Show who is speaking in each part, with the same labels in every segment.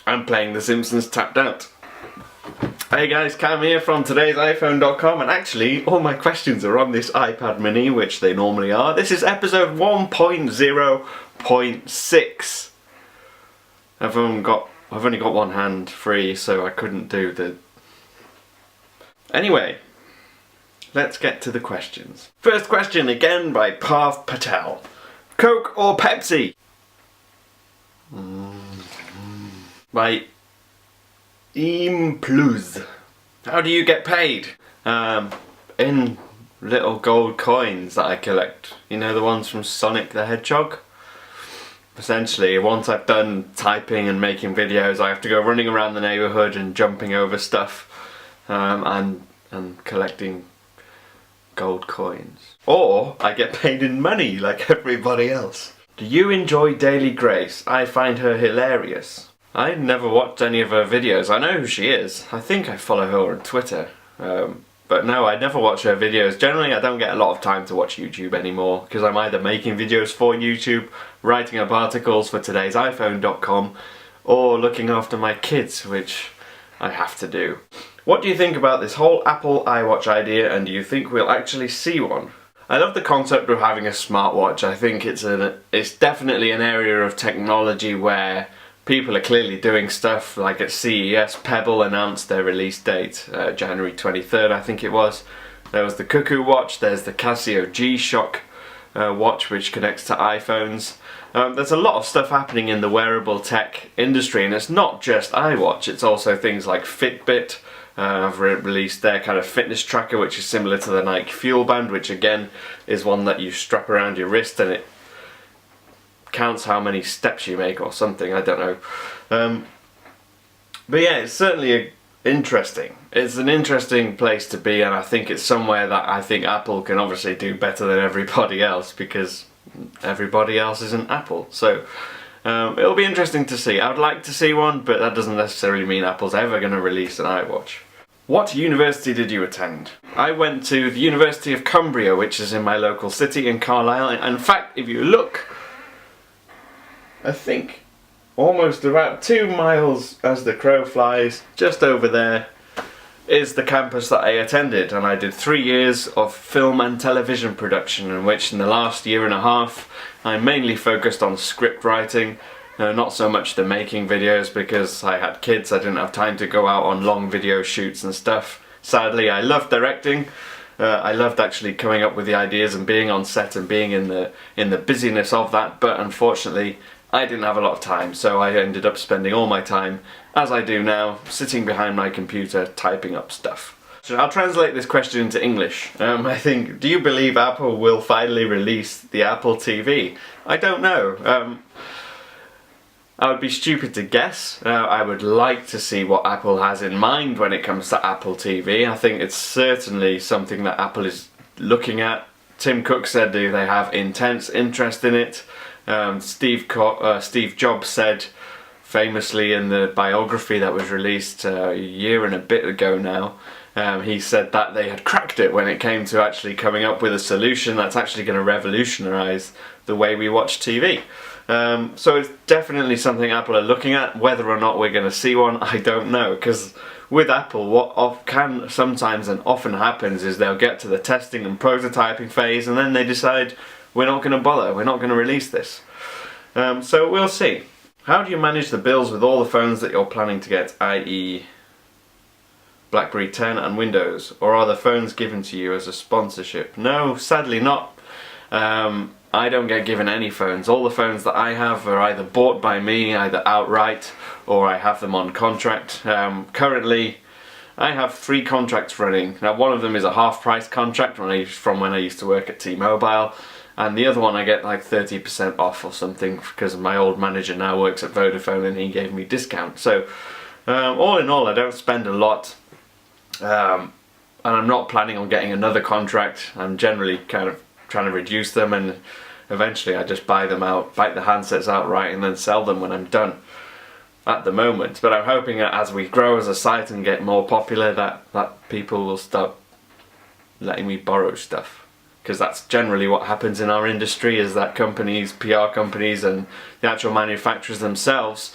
Speaker 1: I'm playing The Simpsons Tapped Out. Hey guys, Cam here from today's iPhone.com, and actually all my questions are on this iPad mini, which they normally are. This is episode 1.0.6. I've only got one hand free, so I couldn't do the... Anyway, let's get to the questions. First question, again by Parth Patel. Coke or Pepsi? By Plus. How do you get paid? In little gold coins that I collect. You know, the ones from Sonic the Hedgehog? Essentially, once I've done typing and making videos, I have to go running around the neighbourhood and jumping over stuff and collecting gold coins. Or I get paid in money like everybody else. Do you enjoy Daily Grace? I find her hilarious. I never watched any of her videos. I know who she is. I think I follow her on Twitter. But no, I never watch her videos. Generally, I don't get a lot of time to watch YouTube anymore because I'm either making videos for YouTube, writing up articles for today's iPhone.com, or looking after my kids, which I have to do. What do you think about this whole Apple iWatch idea, and do you think we'll actually see one? I love the concept of having a smartwatch. I think it's definitely an area of technology where people are clearly doing stuff. Like at CES, Pebble announced their release date, January 23rd I think it was. There was the Cuckoo watch, there's the Casio G-Shock watch which connects to iPhones. There's a lot of stuff happening in the wearable tech industry, and it's not just iWatch, it's also things like Fitbit. Have released their kind of fitness tracker, which is similar to the Nike Fuel Band, which again is one that you strap around your wrist and it counts how many steps you make or something, I don't know. But yeah, it's certainly interesting. It's an interesting place to be, and I think it's somewhere that I think Apple can obviously do better than everybody else, because everybody else isn't Apple. So it'll be interesting to see. I would like to see one, but that doesn't necessarily mean Apple's ever going to release an iWatch. What university did you attend? I went to the University of Cumbria, which is in my local city in Carlisle. In fact, if you look, I think almost about 2 miles as the crow flies, just over there, is the campus that I attended, and I did 3 years of film and television production, in which in the last year and a half I mainly focused on script writing, not so much the making videos, because I had kids, I didn't have time to go out on long video shoots and stuff. Sadly, I loved directing. I loved actually coming up with the ideas and being on set and being in the busyness of that, but unfortunately I didn't have a lot of time, so I ended up spending all my time, as I do now, sitting behind my computer typing up stuff. So I'll translate this question into English. I think, do you believe Apple will finally release the Apple TV? I don't know. I would be stupid to guess. I would like to see what Apple has in mind when it comes to Apple TV. I think it's certainly something that Apple is looking at. Tim Cook said they have intense interest in it. Steve Jobs said famously in the biography that was released a year and a bit ago now, he said that they had cracked it when it came to actually coming up with a solution that's actually going to revolutionise the way we watch TV. So it's definitely something Apple are looking at. Whether or not we're going to see one, I don't know, because with Apple, what can sometimes and often happens is they'll get to the testing and prototyping phase and then they decide we're not going to bother, we're not going to release this. So we'll see. How do you manage the bills with all the phones that you're planning to get, i.e. BlackBerry 10 and Windows, or are the phones given to you as a sponsorship? No, sadly not. I don't get given any phones. All the phones that I have are either bought by me, either outright, or I have them on contract. Currently, I have 3 contracts running. Now, one of them is a half-price contract from when I used to work at T-Mobile, and the other one I get like 30% off or something because my old manager now works at Vodafone and he gave me discount. So, all in all, I don't spend a lot. And I'm not planning on getting another contract. I'm generally kind of trying to reduce them, and eventually I just buy them out, bite the handsets outright and then sell them when I'm done at the moment. But I'm hoping that as we grow as a site and get more popular that people will start letting me borrow stuff, because that's generally what happens in our industry, is that companies, PR companies and the actual manufacturers themselves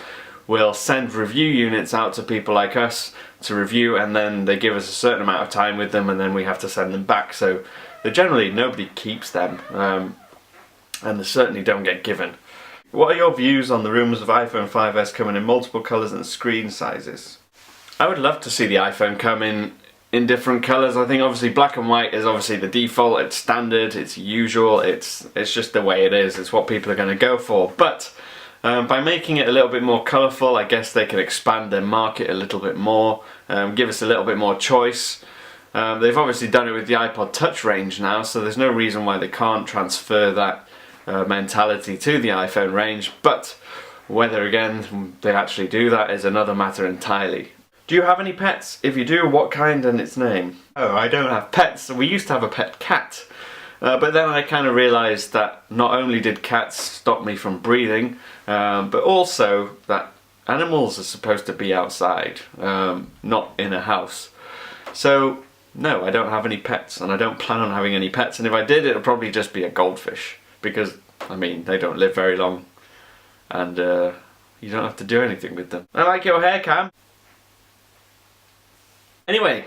Speaker 1: will send review units out to people like us to review, and then they give us a certain amount of time with them, and then we have to send them back. So generally nobody keeps them, and they certainly don't get given. What are your views on the rumours of iPhone 5S coming in multiple colours and screen sizes? I would love to see the iPhone come in different colours. I think obviously black and white is obviously the default, it's standard, it's usual, it's just the way it is, it's what people are going to go for. But by making it a little bit more colourful, I guess they can expand their market a little bit more, give us a little bit more choice. They've obviously done it with the iPod Touch range now, so there's no reason why they can't transfer that mentality to the iPhone range, but whether again they actually do that is another matter entirely. Do you have any pets? If you do, what kind and its name? Oh, I don't have pets. We used to have a pet cat, but then I kind of realised that not only did cats stop me from breathing, but also that animals are supposed to be outside, not in a house. So no, I don't have any pets, and I don't plan on having any pets, and if I did, it'll probably just be a goldfish, because I mean they don't live very long, and you don't have to do anything with them. I like your hair, Cam. Anyway,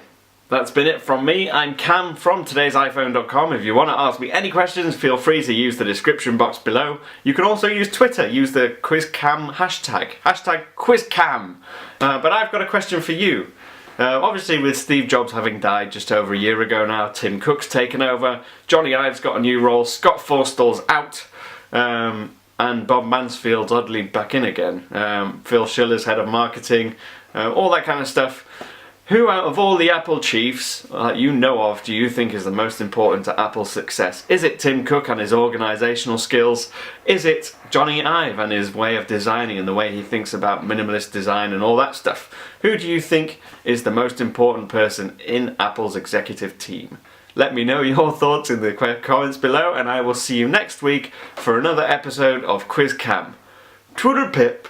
Speaker 1: that's been it from me. I'm Cam from today'siphone.com. If you want to ask me any questions, feel free to use the description box below. You can also use Twitter, use the QuizCam hashtag QuizCam. But I've got a question for you. Obviously with Steve Jobs having died just over a year ago now, Tim Cook's taken over, Johnny Ive's got a new role, Scott Forstall's out, and Bob Mansfield's oddly back in again. Phil Schiller's head of marketing, all that kind of stuff. Who out of all the Apple chiefs you know of do you think is the most important to Apple's success? Is it Tim Cook and his organisational skills? Is it Johnny Ive and his way of designing and the way he thinks about minimalist design and all that stuff? Who do you think is the most important person in Apple's executive team? Let me know your thoughts in the comments below, and I will see you next week for another episode of QuizCam. Twitter pip!